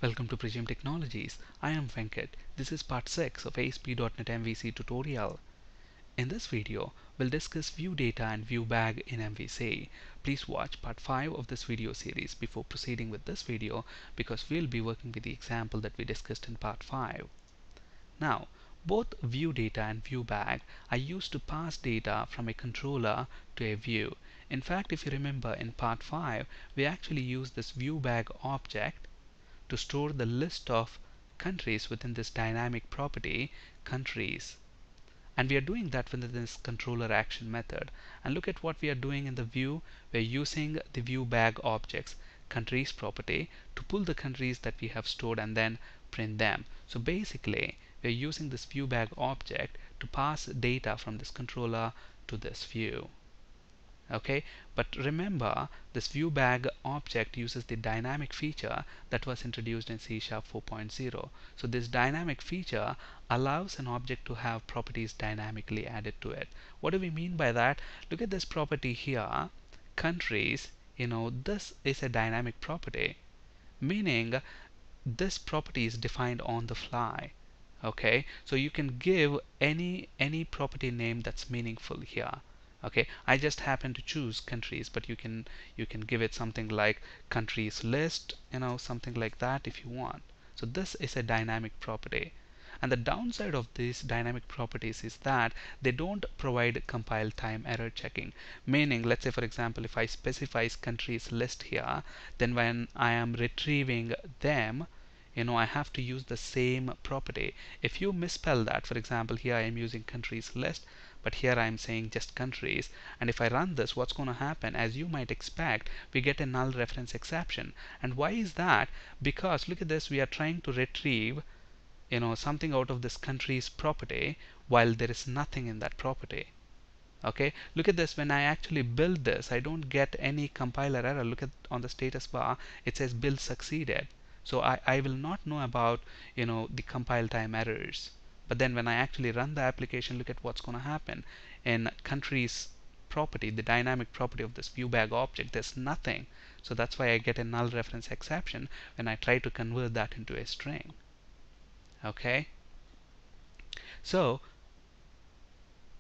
Welcome to Presume Technologies. I am Venkat. This is part 6 of ASP.NET MVC tutorial. In this video, we'll discuss ViewData and ViewBag in MVC. Please watch part 5 of this video series before proceeding with this video because we'll be working with the example that we discussed in part 5. Now, both ViewData and ViewBag are used to pass data from a controller to a view. In fact, if you remember in part 5, we actually used this ViewBag object to store the list of countries within this dynamic property countries, and we are doing that within this controller action method. And look at what we are doing in the view. We're using the ViewBag objects countries property to pull the countries that we have stored and then print them. So basically we're using this ViewBag object to pass data from this controller to this view. Okay, but remember this ViewBag object uses the dynamic feature that was introduced in C# 4.0. So this dynamic feature allows an object to have properties dynamically added to it. What do we mean by that? Look at this property here, countries. This is a dynamic property, meaning this property is defined on the fly. Okay, so you can give any property name that's meaningful here. Okay, I just happen to choose countries, but you can give it something like countries list, something like that if you want. So this is a dynamic property, and the downside of these dynamic properties is that they don't provide compile time error checking. Meaning, let's say for example, if I specify countries list here, then when I am retrieving them, I have to use the same property. If you misspell that, for example, here I am using countries list, but here I am saying just countries, and if I run this, what's going to happen? As you might expect, we get a null reference exception. And why is that? Because look at this, we are trying to retrieve something out of this countries property while there is nothing in that property. Okay, look at this, when I actually build this, I don't get any compiler error. Look at on the status bar, it says build succeeded. So I will not know about the compile time errors. But then when I actually run the application, look at what's going to happen. In countries property, the dynamic property of this ViewBag object, there's nothing. So that's why I get a null reference exception when I try to convert that into a string. Okay, so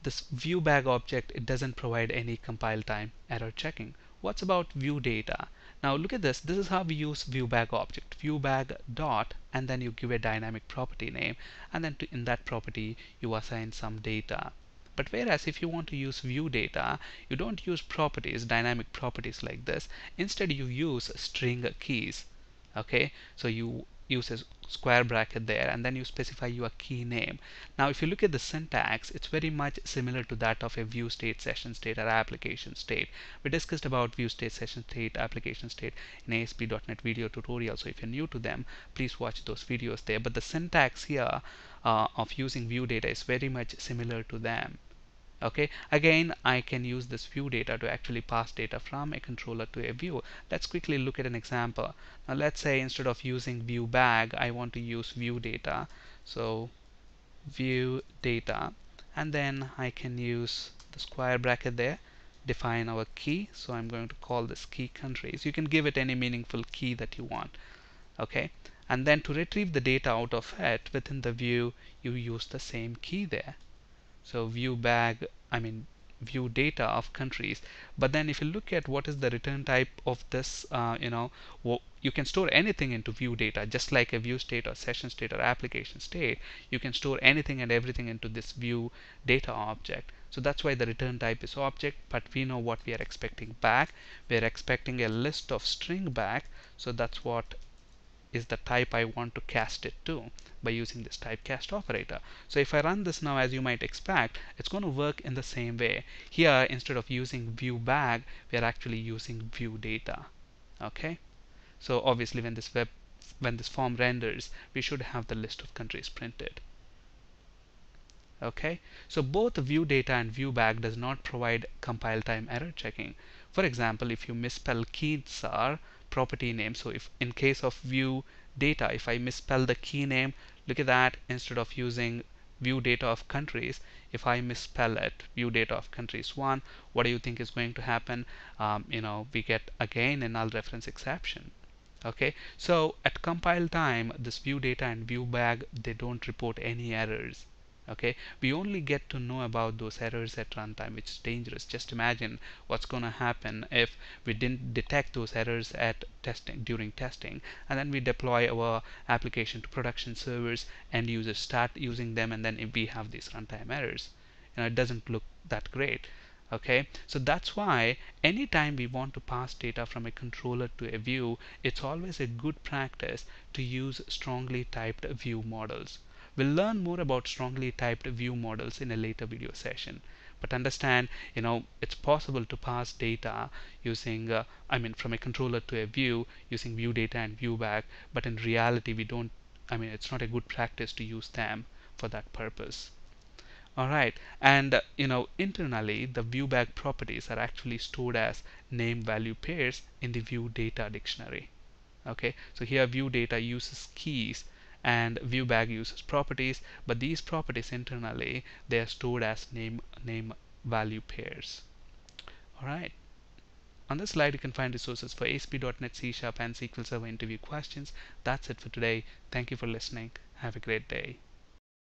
this ViewBag object, it doesn't provide any compile time error checking. What's about ViewData? Now look at this. This is how we use ViewBag object. ViewBag dot, and then you give a dynamic property name, and then in that property you assign some data. But whereas if you want to use ViewData, you don't use properties, dynamic properties like this. Instead you use string keys. Okay, so you use a square bracket there, and then you specify your key name. Now if you look at the syntax, it's very much similar to that of a view state, session state, or application state. We discussed about view state, session state, application state in ASP.NET video tutorial, so if you're new to them, please watch those videos there. But the syntax here of using ViewData is very much similar to them. Okay, again I can use this ViewData to actually pass data from a controller to a view. Let's quickly look at an example. Now let's say instead of using ViewBag, I want to use ViewData. So ViewData, and then I can use the square bracket there, define our key. So I'm going to call this key countries. You can give it any meaningful key that you want. Okay, and then to retrieve the data out of it within the view, you use the same key there. So ViewBag, ViewData of countries. But then if you look at what is the return type of this, you can store anything into ViewData, just like a view state or session state or application state. You can store anything and everything into this ViewData object. So that's why the return type is object, but we know what we are expecting back. We are expecting a list of string back, so that's what is the type I want to cast it to by using this typecast operator. So if I run this now, as you might expect, it's going to work in the same way. Here, instead of using ViewBag, we are actually using ViewData. Okay, so obviously when this form renders, we should have the list of countries printed. Okay, so both ViewData and ViewBag does not provide compile time error checking. For example, if you misspell keysar property name, so if in case of ViewData, if I misspell the key name, look at that, instead of using ViewData of countries, if I misspell it, ViewData of countries 1, what do you think is going to happen? We get again a null reference exception. Okay, so at compile time, this ViewData and ViewBag, they don't report any errors. Okay, we only get to know about those errors at runtime, which is dangerous. Just imagine what's going to happen if we didn't detect those errors at testing, during testing, and then we deploy our application to production servers, end users start using them, and then if we have these runtime errors, it doesn't look that great. Okay, so that's why anytime we want to pass data from a controller to a view, it's always a good practice to use strongly typed view models. We'll learn more about strongly typed view models in a later video session. But understand, it's possible to pass data using, from a controller to a view using ViewData and ViewBag, but in reality, we don't, it's not a good practice to use them for that purpose. Alright, and internally the ViewBag properties are actually stored as name value pairs in the ViewData dictionary. Okay, so here ViewData uses keys and ViewBag uses properties, but these properties internally, they are stored as name value pairs. Alright, on this slide you can find resources for ASP.NET C# and SQL Server interview questions. That's it for today. Thank you for listening. Have a great day.